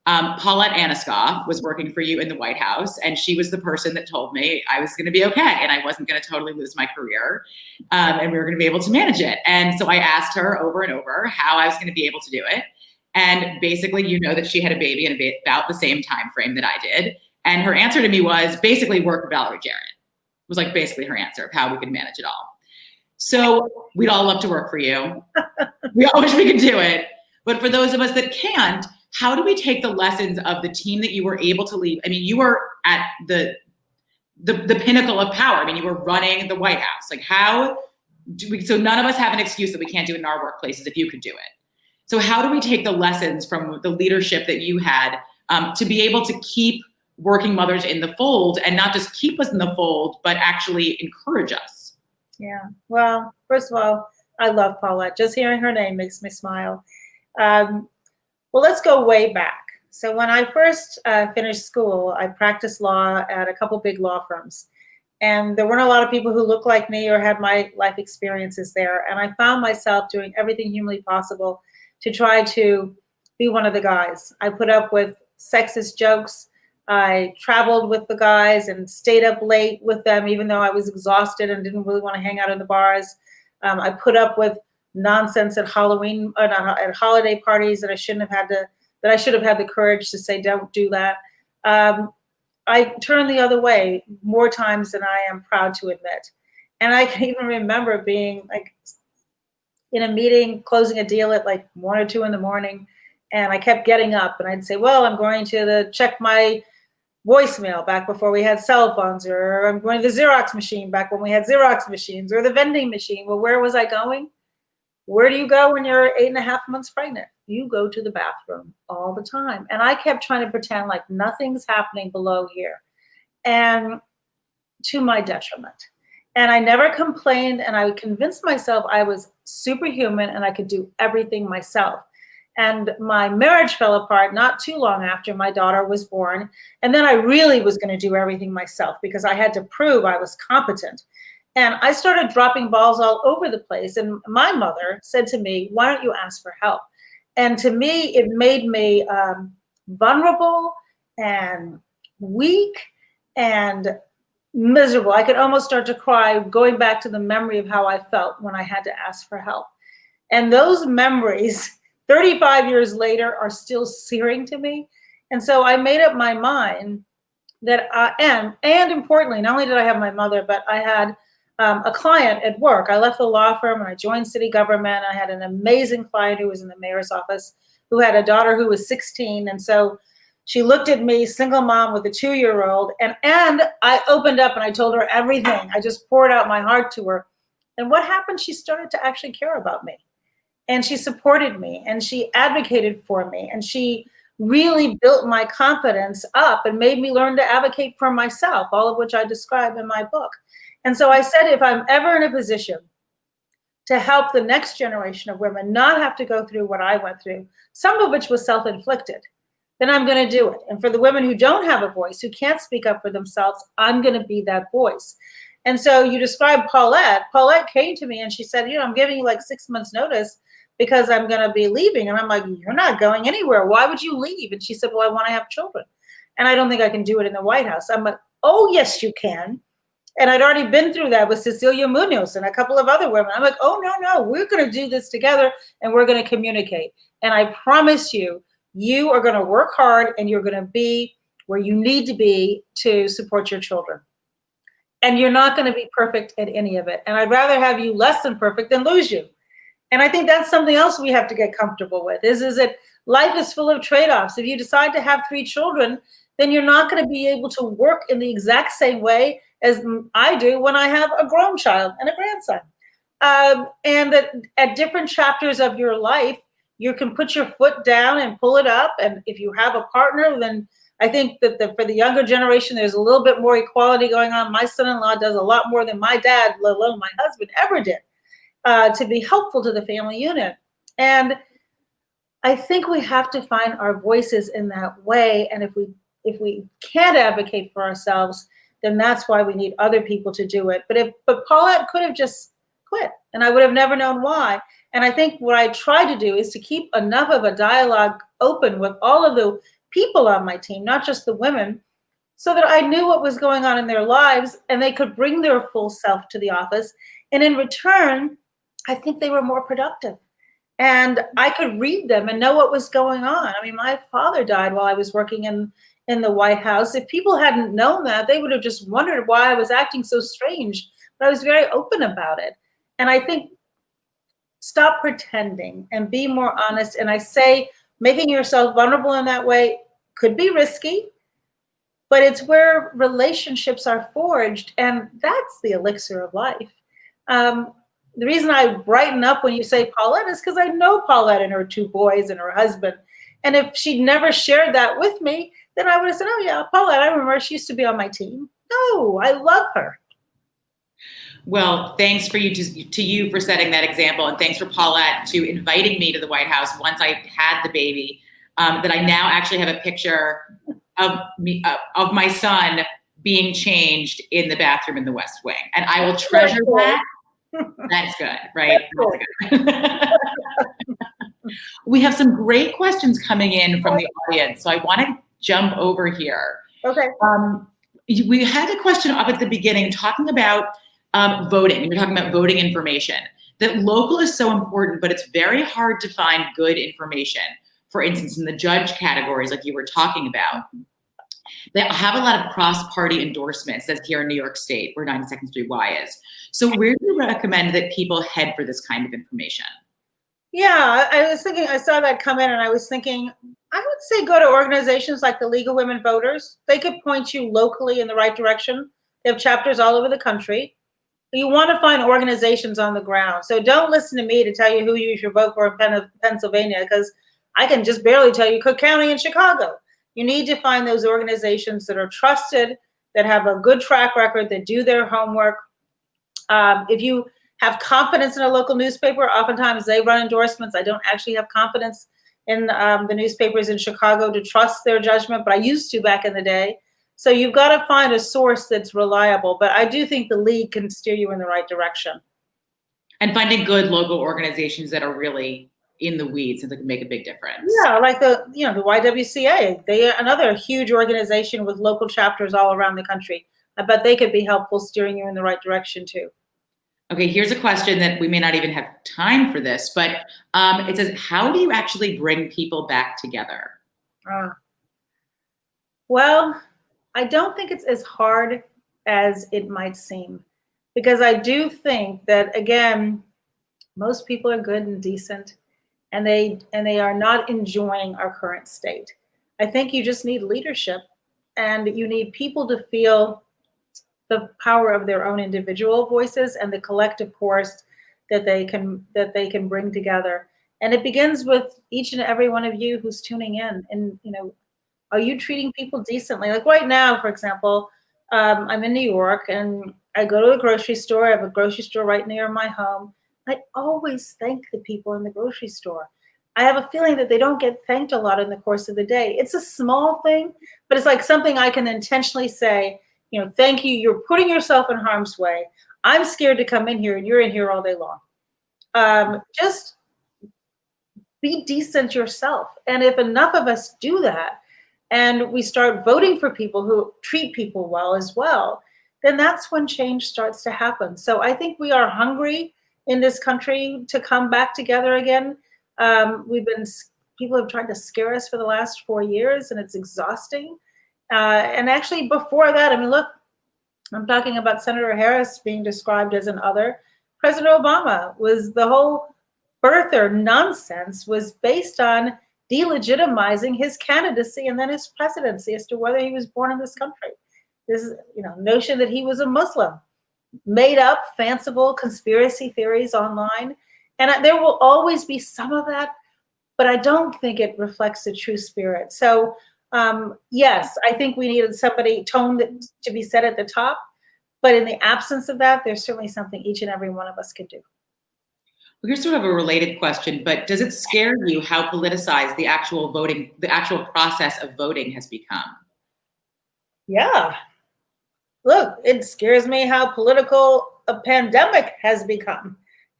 Paulette Aniskoff was working for you in the White House, and she was the person that told me I was going to be okay and I wasn't going to totally lose my career, and we were going to be able to manage it. And so I asked her over and over how I was going to be able to do it. And basically, you know that she had a baby in about the same time frame that I did. And her answer to me was basically work with Valerie Jarrett. It was like basically her answer of how we could manage it all. So we'd all love to work for you. We all wish we could do it. But for those of us that can't, how do we take the lessons of the team that you were able to lead? I mean, you were at the pinnacle of power. I mean, you were running the White House. Like, how do we, so none of us have an excuse that we can't do it in our workplaces if you could do it. So how do we take the lessons from the leadership that you had to be able to keep working mothers in the fold, and not just keep us in the fold, but actually encourage us? Yeah, well, first of all, I love Paulette. Just hearing her name makes me smile. Well, let's go way back. So when I first finished school, I practiced law at a couple big law firms. And there weren't a lot of people who looked like me or had my life experiences there. And I found myself doing everything humanly possible to try to be one of the guys. I put up with sexist jokes. I traveled with the guys and stayed up late with them, even though I was exhausted and didn't really want to hang out in the bars. I put up with nonsense at Halloween, at holiday parties that I should have had the courage to say, don't do that. I turned the other way more times than I am proud to admit. And I can even remember being like in a meeting, closing a deal at like 1 or 2 in the morning. And I kept getting up and I'd say, well, I'm going to check my voicemail back before we had cell phones, or I'm going to the Xerox machine back when we had Xerox machines, or the vending machine. Well, where was I going? Where do you go when you're 8.5 months pregnant? You go to the bathroom all the time. And I kept trying to pretend like nothing's happening below here, and to my detriment. And I never complained, and I convinced myself I was superhuman and I could do everything myself. And my marriage fell apart not too long after my daughter was born. And then I really was going to do everything myself because I had to prove I was competent. And I started dropping balls all over the place. And my mother said to me, why don't you ask for help? And to me, it made me vulnerable and weak and miserable. I could almost start to cry going back to the memory of how I felt when I had to ask for help. And those memories, 35 years later, are still searing to me. And so I made up my mind that and importantly, not only did I have my mother, but I had a client at work. I left the law firm and I joined city government. I had an amazing client who was in the mayor's office who had a daughter who was 16. And so she looked at me, single mom with a 2-year-old, and I opened up and I told her everything. I just poured out my heart to her. And what happened? She started to actually care about me. And she supported me and she advocated for me. And she really built my confidence up and made me learn to advocate for myself, all of which I describe in my book. And so I said, if I'm ever in a position to help the next generation of women not have to go through what I went through, some of which was self-inflicted, then I'm going to do it. And for the women who don't have a voice, who can't speak up for themselves, I'm going to be that voice. And so you described Paulette. Paulette came to me and she said, I'm giving you like 6 months notice because I'm going to be leaving. And I'm like, you're not going anywhere. Why would you leave? And she said, well, I want to have children. And I don't think I can do it in the White House. I'm like, oh, yes, you can. And I'd already been through that with Cecilia Munoz and a couple of other women. I'm like, oh, no, we're going to do this together and we're going to communicate. And I promise you, you are going to work hard and you're going to be where you need to be to support your children. And you're not going to be perfect at any of it. And I'd rather have you less than perfect than lose you. And I think that's something else we have to get comfortable with is that life is full of trade-offs. If you decide to have 3 children, then you're not going to be able to work in the exact same way as I do when I have a grown child and a grandson. And that at different chapters of your life, you can put your foot down and pull it up. And if you have a partner, then I think that for the younger generation, there's a little bit more equality going on. My son-in-law does a lot more than my dad, let alone my husband, ever did to be helpful to the family unit. And I think we have to find our voices in that way. And if we can't advocate for ourselves, then that's why we need other people to do it. But Paulette could have just quit, and I would have never known why. And I think what I try to do is to keep enough of a dialogue open with all of the people on my team, not just the women, so that I knew what was going on in their lives and they could bring their full self to the office. And in return, I think they were more productive. And I could read them and know what was going on. I mean, my father died while I was working in the White House. If people hadn't known that, they would have just wondered why I was acting so strange. But I was very open about it. And I think stop pretending and be more honest. And I say making yourself vulnerable in that way could be risky, but it's where relationships are forged. And that's the elixir of life. The reason I brighten up when you say Paulette is because I know Paulette and her 2 boys and her husband. And if she'd never shared that with me, then I would have said, oh yeah, Paulette, I remember she used to be on my team. No, I love her. Well, thanks to you for setting that example, and thanks for Paulette to inviting me to the White House once I had the baby. That I now actually have a picture of my son being changed in the bathroom in the West Wing, and I will treasure that. That's good, right? That's good. We have some great questions coming in from the audience, so I want to jump over here. Okay. We had a question up at the beginning talking about voting. We were talking about voting information. That local is so important, but it's very hard to find good information. For instance, in the judge categories, like you were talking about, they have a lot of cross-party endorsements, as here in New York State, where 92nd Street Y is. So where do you recommend that people head for this kind of information? Yeah, I was thinking, I saw that come in and I was thinking, I would say go to organizations like the League of Women Voters. They could point you locally in the right direction. They have chapters all over the country. You want to find organizations on the ground. So don't listen to me to tell you who you should vote for in Pennsylvania, because I can just barely tell you Cook County and Chicago. You need to find those organizations that are trusted, that have a good track record, that do their homework. If you have confidence in a local newspaper, oftentimes they run endorsements. I don't actually have confidence in the newspapers in Chicago to trust their judgment, but I used to back in the day. So you've got to find a source that's reliable. But I do think the League can steer you in the right direction. And finding good local organizations that are really in the weeds and that can make a big difference. Yeah, like the YWCA. They are another huge organization with local chapters all around the country. I bet they could be helpful steering you in the right direction too. Okay, here's a question that we may not even have time for this, but it says, how do you actually bring people back together? Well, I don't think it's as hard as it might seem, because I do think that, again, most people are good and decent, and they are not enjoying our current state. I think you just need leadership, and you need people to feel the power of their own individual voices and the collective chorus that they can bring together. And it begins with each and every one of you who's tuning in. And are you treating people decently? Like right now, for example, I'm in New York and I go to a grocery store. I have a grocery store right near my home. I always thank the people in the grocery store. I have a feeling that they don't get thanked a lot in the course of the day. It's a small thing, but it's like something I can intentionally say, thank you. You're putting yourself in harm's way. I'm scared to come in here and you're in here all day long. Just be decent yourself. And if enough of us do that, and we start voting for people who treat people well as well, then that's when change starts to happen. So I think we are hungry in this country to come back together again. People have tried to scare us for the last 4 years, and it's exhausting. And actually before that, I mean, look, I'm talking about Senator Harris being described as an other. President Obama was the whole birther nonsense was based on delegitimizing his candidacy and then his presidency as to whether he was born in this country. This notion that he was a Muslim, made up fanciful conspiracy theories online. And there will always be some of that, but I don't think it reflects the true spirit. So yes, I think we needed tone to be set at the top, but in the absence of that, there's certainly something each and every one of us could do. Well, here's sort of a related question, but does it scare you how politicized the actual process of voting has become? Yeah. Look, it scares me how political a pandemic has become.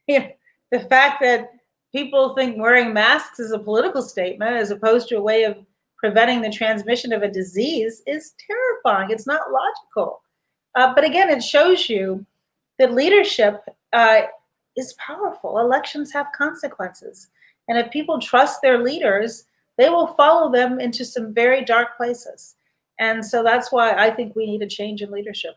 The fact that people think wearing masks is a political statement as opposed to a way of preventing the transmission of a disease is terrifying. It's not logical. But again, it shows you that leadership is powerful. Elections have consequences. And if people trust their leaders, they will follow them into some very dark places. And so that's why I think we need a change in leadership.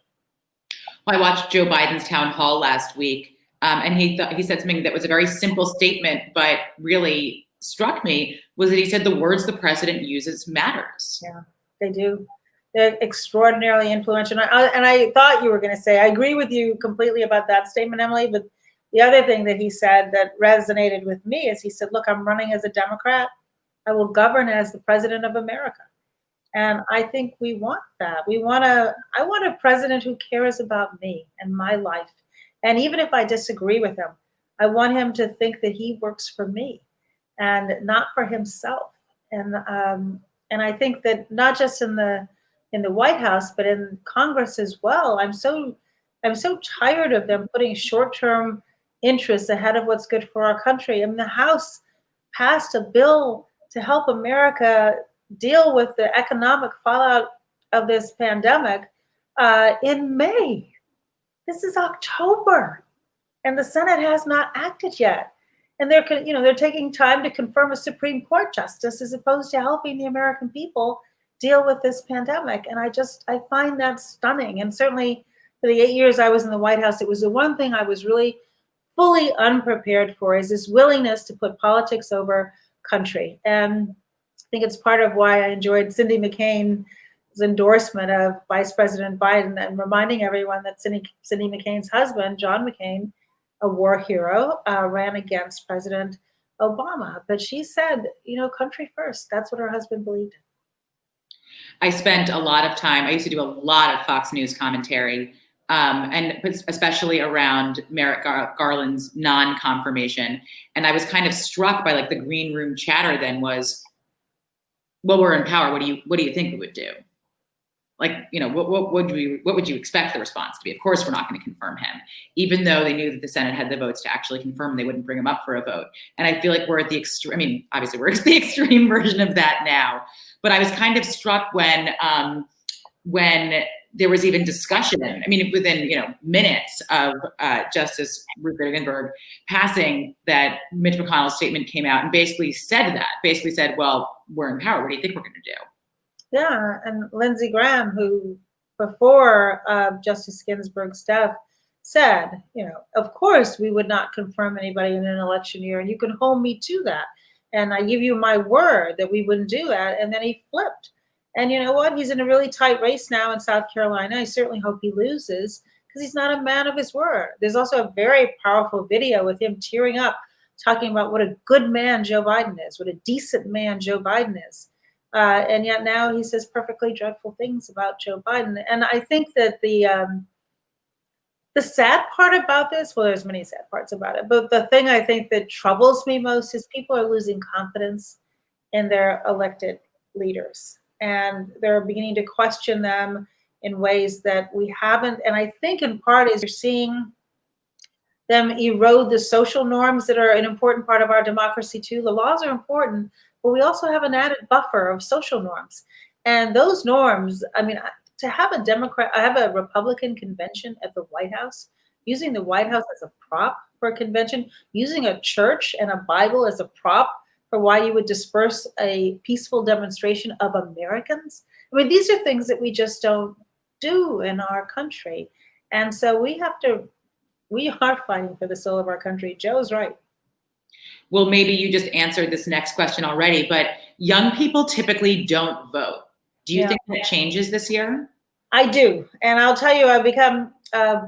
Well, I watched Joe Biden's town hall last week, and he said something that was a very simple statement, but really struck me, was that he said the words the president uses matters. Yeah, they do. They're extraordinarily influential. And I thought you were going to say, I agree with you completely about that statement, Emily, but the other thing that he said that resonated with me is he said, look, I'm running as a Democrat. I will govern as the president of America. And I think we want that. I want a president who cares about me and my life. And even if I disagree with him, I want him to think that he works for me and not for himself. And I think that not just in the White House, but in Congress as well, I'm so tired of them putting short-term interests ahead of what's good for our country. I mean, the House passed a bill to help America deal with the economic fallout of this pandemic in May. This is October, and the Senate has not acted yet. And they're taking time to confirm a Supreme Court justice as opposed to helping the American people deal with this pandemic. And I find that stunning. And certainly for the 8 years I was in the White House, it was the one thing I was really fully unprepared for, is this willingness to put politics over country. And I think it's part of why I enjoyed Cindy McCain's endorsement of Vice President Biden and reminding everyone that Cindy McCain's husband, John McCain, a war hero, ran against President Obama. But she said, country first. That's what her husband believed in. I spent a lot of time, I used to do a lot of Fox News commentary, and especially around Merrick Garland's non-confirmation. And I was kind of struck by the green room chatter then was, well, we're in power. What do you think we would do? What would you expect the response to be? Of course, we're not going to confirm him, even though they knew that the Senate had the votes to actually confirm. They wouldn't bring him up for a vote. And I feel like we're at the extreme. I mean, obviously, we're at the extreme version of that now. But I was kind of struck when there was even discussion. I mean, within minutes of Justice Ruth Bader Ginsburg passing, that Mitch McConnell's statement came out and basically said, well, we're in power. What do you think we're going to do? Yeah, and Lindsey Graham, who before Justice Ginsburg's death said, of course we would not confirm anybody in an election year, and you can hold me to that. And I give you my word that we wouldn't do that. And then he flipped. And you know what? He's in a really tight race now in South Carolina. I certainly hope he loses because he's not a man of his word. There's also a very powerful video with him tearing up, talking about what a good man Joe Biden is, what a decent man Joe Biden is. And yet now he says perfectly dreadful things about Joe Biden. And I think that the sad part about this, well, there's many sad parts about it, but the thing I think that troubles me most is people are losing confidence in their elected leaders. And they're beginning to question them in ways that we haven't. And I think in part is you're seeing them erode the social norms that are an important part of our democracy too. The laws are important, but we also have an added buffer of social norms. And those norms, I mean, to have a Republican convention at the White House, using the White House as a prop for a convention, using a church and a Bible as a prop for why you would disperse a peaceful demonstration of Americans. I mean, these are things that we just don't do in our country. And so we are fighting for the soul of our country. Joe's right. Well, maybe you just answered this next question already, but young people typically don't vote. Do you think that changes this year? I do. And I'll tell you, I've become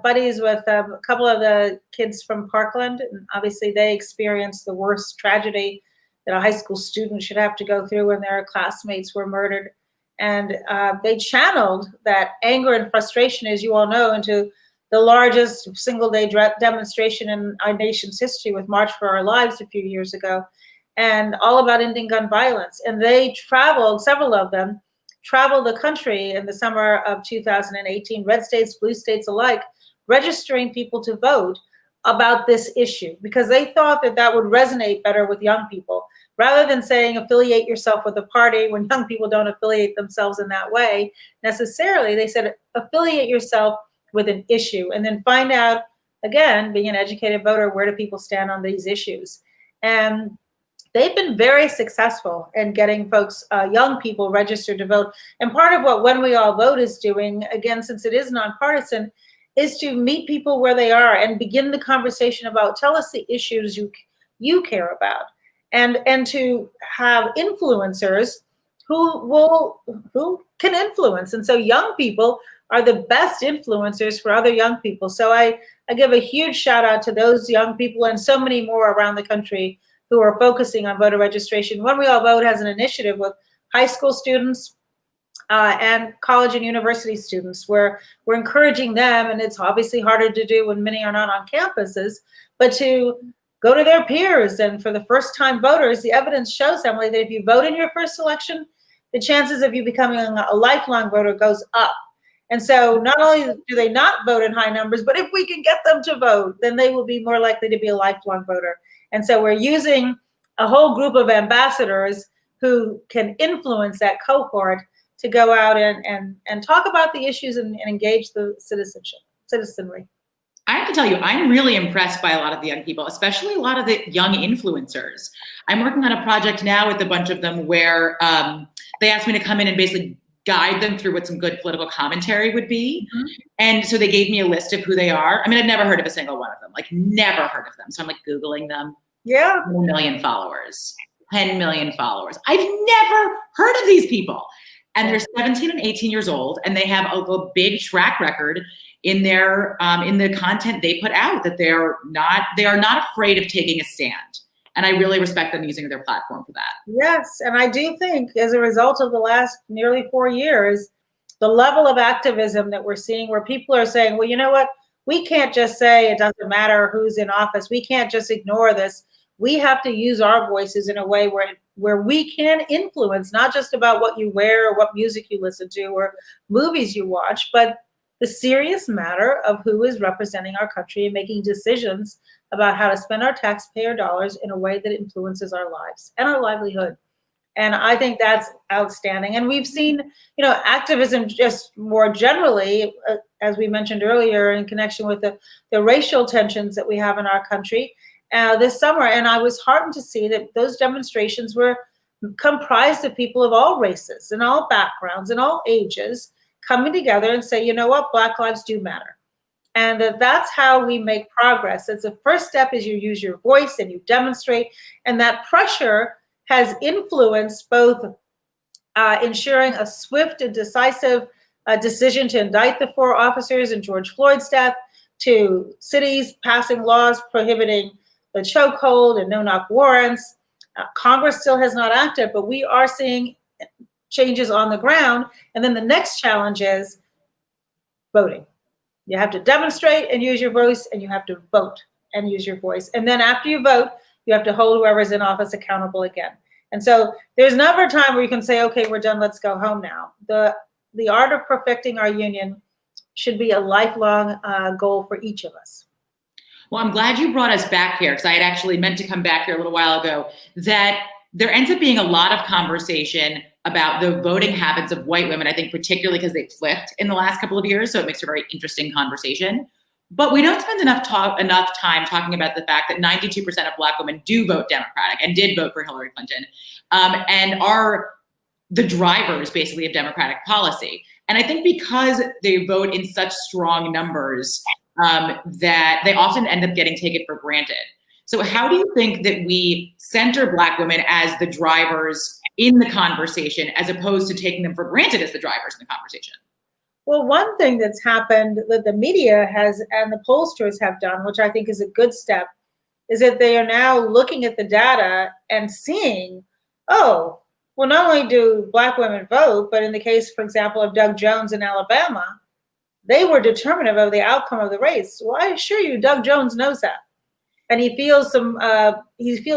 buddies with a couple of the kids from Parkland. And obviously, they experienced the worst tragedy that a high school student should have to go through when their classmates were murdered. And they channeled that anger and frustration, as you all know, into the largest single-day demonstration in our nation's history with March for Our Lives a few years ago, and all about ending gun violence. And they traveled, several of them, traveled the country in the summer of 2018, red states, blue states alike, registering people to vote about this issue because they thought that would resonate better with young people rather than saying affiliate yourself with a party when young people don't affiliate themselves in that way necessarily, they said affiliate yourself with an issue and then find out, again, being an educated voter, where do people stand on these issues? And they've been very successful in getting folks, young people, registered to vote. And part of what When We All Vote is doing, again, since it is nonpartisan, is to meet people where they are and begin the conversation about, tell us the issues you care about, and to have influencers who can influence. And so young people are the best influencers for other young people. So I give a huge shout out to those young people and so many more around the country who are focusing on voter registration. When We All Vote has an initiative with high school students and college and university students where we're encouraging them, and it's obviously harder to do when many are not on campuses, but to go to their peers. And for the first time voters, the evidence shows, Emily, that if you vote in your first election, the chances of you becoming a lifelong voter goes up. And so not only do they not vote in high numbers, but if we can get them to vote, then they will be more likely to be a lifelong voter. And so we're using a whole group of ambassadors who can influence that cohort to go out and talk about the issues and engage the citizenry. I have to tell you, I'm really impressed by a lot of the young people, especially a lot of the young influencers. I'm working on a project now with a bunch of them where they asked me to come in and basically guide them through what some good political commentary would be. Mm-hmm. And so they gave me a list of who they are. I mean, I've never heard of a single one of them, like never heard of them. So I'm like Googling them. Yeah. 1 million followers, 10 million followers. I've never heard of these people. And they're 17 and 18 years old, and they have a big track record in their in the content they put out, that they are not afraid of taking a stand. And I really respect them using their platform for that. Yes, and I do think as a result of the last nearly 4 years, the level of activism that we're seeing where people are saying, well, you know what, we can't just say it doesn't matter who's in office. We can't just ignore this. We have to use our voices in a way where we can influence, not just about what you wear or what music you listen to or movies you watch, but the serious matter of who is representing our country and making decisions about how to spend our taxpayer dollars in a way that influences our lives and our livelihood. And I think that's outstanding. And we've seen, activism just more generally, as we mentioned earlier, in connection with the racial tensions that we have in our country this summer. And I was heartened to see that those demonstrations were comprised of people of all races and all backgrounds and all ages coming together and say, you know what, Black lives do matter. And that's how we make progress. It's the first step is you use your voice and you demonstrate. And that pressure has influenced both ensuring a swift and decisive decision to indict the 4 officers in George Floyd's death, to cities passing laws prohibiting the chokehold and no-knock warrants. Congress still has not acted, but we are seeing changes on the ground. And then the next challenge is voting. You have to demonstrate and use your voice, and you have to vote and use your voice. And then after you vote, you have to hold whoever's in office accountable again. And so there's never a time where you can say, okay, we're done, let's go home now. The art of perfecting our union should be a lifelong goal for each of us. Well, I'm glad you brought us back here, because I had actually meant to come back here a little while ago, that there ends up being a lot of conversation about the voting habits of white women, I think particularly because they've flipped in the last couple of years, so it makes a very interesting conversation. But we don't spend enough time talking about the fact that 92% of Black women do vote Democratic and did vote for Hillary Clinton and are the drivers, basically, of Democratic policy. And I think because they vote in such strong numbers that they often end up getting taken for granted. So how do you think that we center Black women as the drivers in the conversation, as opposed to taking them for granted as the drivers in the conversation? Well, one thing that's happened that the media has and the pollsters have done, which I think is a good step, is that they are now looking at the data and seeing, oh, well, not only do Black women vote, but in the case, for example, of Doug Jones in Alabama, they were determinative of the outcome of the race. Well, I assure you, Doug Jones knows that. And he feels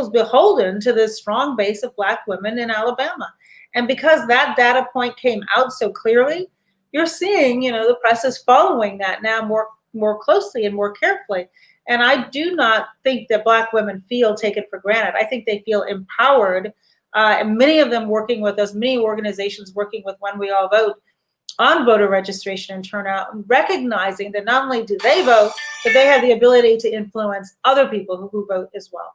beholden to this strong base of Black women in Alabama. And because that data point came out so clearly, you're seeing, the press is following that now more closely and more carefully. And I do not think that Black women feel taken for granted. I think they feel empowered. And many of them working with us, many organizations working with When We All Vote on voter registration and turnout, and recognizing that not only do they vote, but they have the ability to influence other people who vote as well.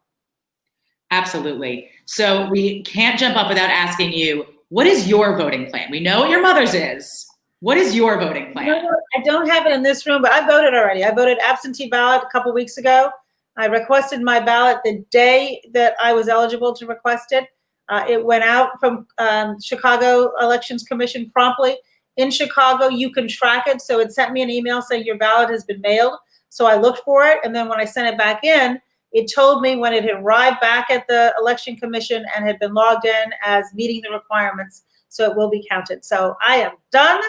Absolutely. So we can't jump up without asking you, what is your voting plan? We know what your mother's is. What is your voting plan? I don't have it in this room, but I voted already. I voted absentee ballot a couple weeks ago. I requested my ballot the day that I was eligible to request it. It went out from Chicago Elections Commission promptly. In Chicago, you can track it. So it sent me an email saying your ballot has been mailed. So I looked for it. And then when I sent it back in, it told me when it had arrived back at the Election Commission and had been logged in as meeting the requirements. So it will be counted. So I am done.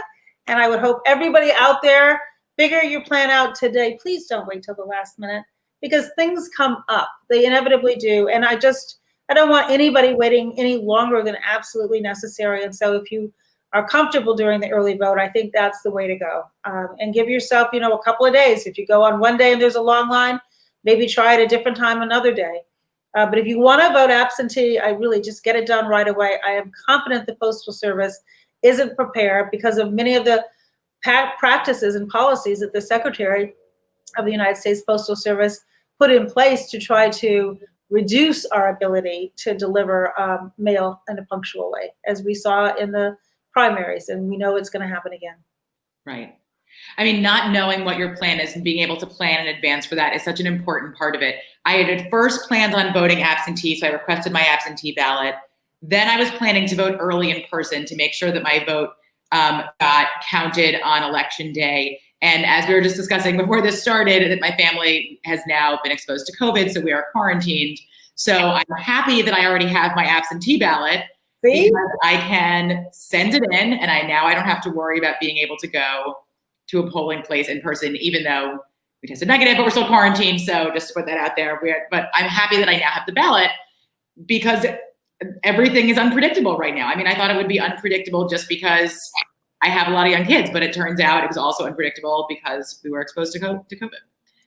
And I would hope everybody out there, figure your plan out today. Please don't wait till the last minute, because things come up. They inevitably do. And I don't want anybody waiting any longer than absolutely necessary. And so if you are comfortable during the early vote, I think that's the way to go. And give yourself, a couple of days. If you go on one day and there's a long line, maybe try at a different time another day. But if you want to vote absentee, I really just get it done right away. I am confident the Postal Service isn't prepared because of many of the practices and policies that the Secretary of the United States Postal Service put in place to try to reduce our ability to deliver mail in a punctual way, as we saw in the primaries, and we know it's going to happen again. Right. I mean, not knowing what your plan is and being able to plan in advance for that is such an important part of it. I had at first planned on voting absentee, so I requested my absentee ballot. Then I was planning to vote early in person to make sure that my vote got counted on election day. And as we were just discussing before this started, that my family has now been exposed to COVID, so we are quarantined. So I'm happy that I already have my absentee ballot. See? Because I can send it in, and I don't have to worry about being able to go to a polling place in person, even though we tested negative, but we're still quarantined. So just to put that out there, but I'm happy that I now have the ballot, because everything is unpredictable right now. I mean, I thought it would be unpredictable just because I have a lot of young kids, but it turns out it was also unpredictable because we were exposed to COVID.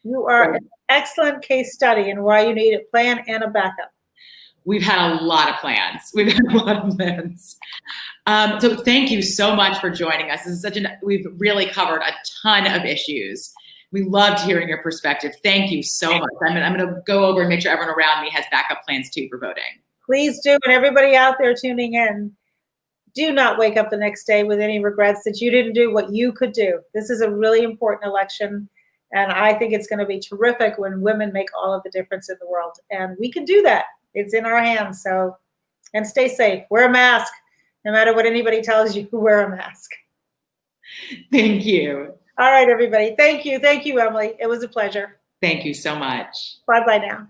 You are an excellent case study in why you need a plan and a backup. We've had a lot of plans. So thank you so much for joining us. This is we've really covered a ton of issues. We loved hearing your perspective. Thank you so much. I'm going to go over and make sure everyone around me has backup plans too for voting. Please do. And everybody out there tuning in, do not wake up the next day with any regrets that you didn't do what you could do. This is a really important election. And I think it's going to be terrific when women make all of the difference in the world. And we can do that. It's in our hands. So, and stay safe. Wear a mask. No matter what anybody tells you, wear a mask. Thank you. All right, everybody. Thank you. Thank you, Emily. It was a pleasure. Thank you so much. Bye-bye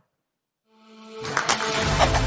now.